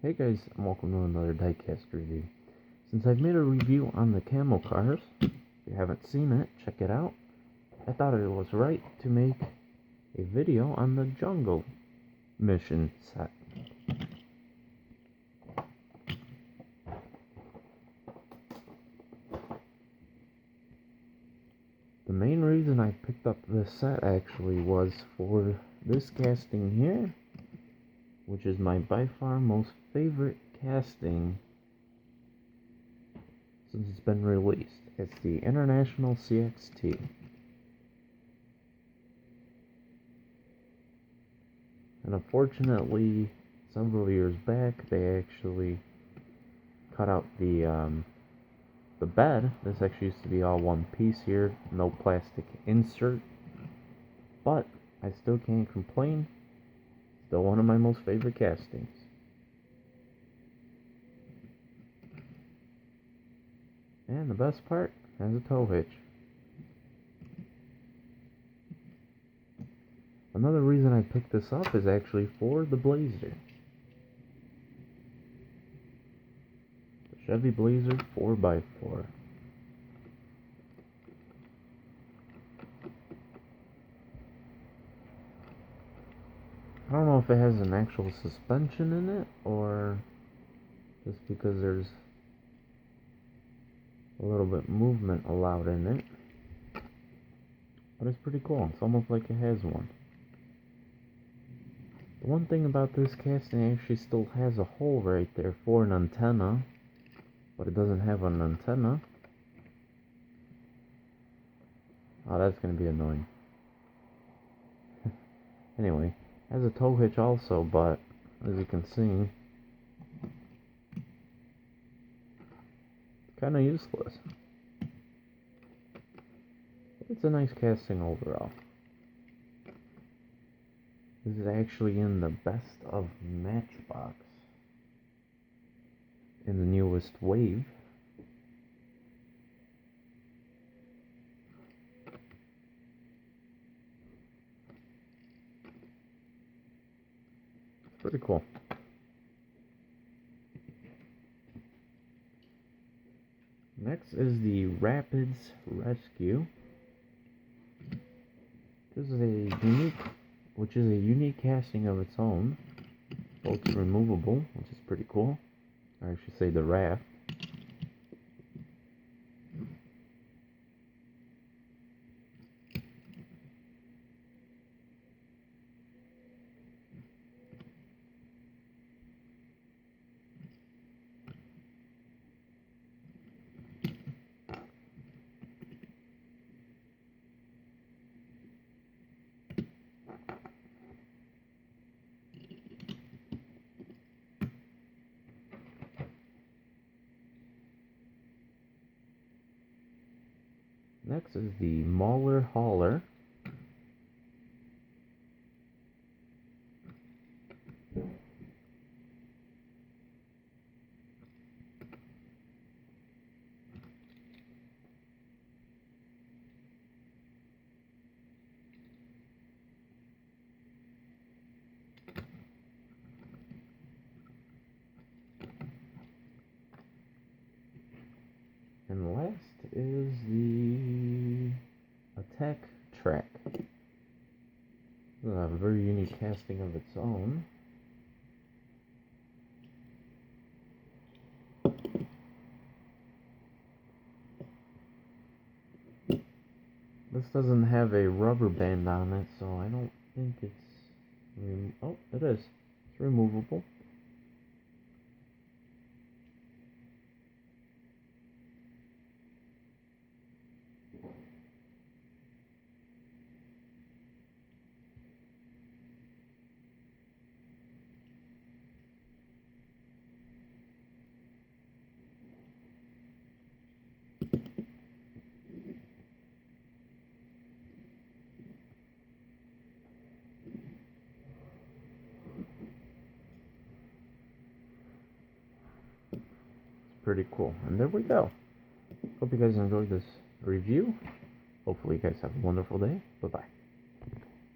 Hey guys, and welcome to another diecast review. Since I've made a review on the camo cars, if you haven't seen it, check it out. I thought it was right to make a video on the jungle mission set. The main reason I picked up this set actually was for this casting here, which is my by far most favorite casting since it's been released. It's the International CXT. And unfortunately, several years back, they actually cut out the bed. This actually used to be all one piece here, no plastic insert. But I still can't complain. Still one of my most favorite castings. And the best part, has a tow hitch. Another reason I picked this up is actually for the Blazer. The Chevy Blazer 4x4. I don't know if it has an actual suspension in it, or just because there's a little bit movement allowed in it. But it's pretty cool. It's almost like it has one. The one thing about this casting, actually still has a hole right there for an antenna, but it doesn't have an antenna. Oh, that's going to be annoying. Anyway, has a tow hitch also, but as you can see, it's kind of useless. It's a nice casting overall. This is actually in the best of Matchbox in the newest wave. It's pretty cool. Next is the Rapids Rescue. This is a unique casting of its own. Boat's removable, which is pretty cool. Or I should say the raft. Next is the Mauler Hauler. And last is the Attack Track. A very unique casting of its own. This doesn't have a rubber band on it, so I don't think it's... oh, it is. It's removable. Pretty cool. And there we go. Hope you guys enjoyed this review. Hopefully you guys have a wonderful day. Bye-bye.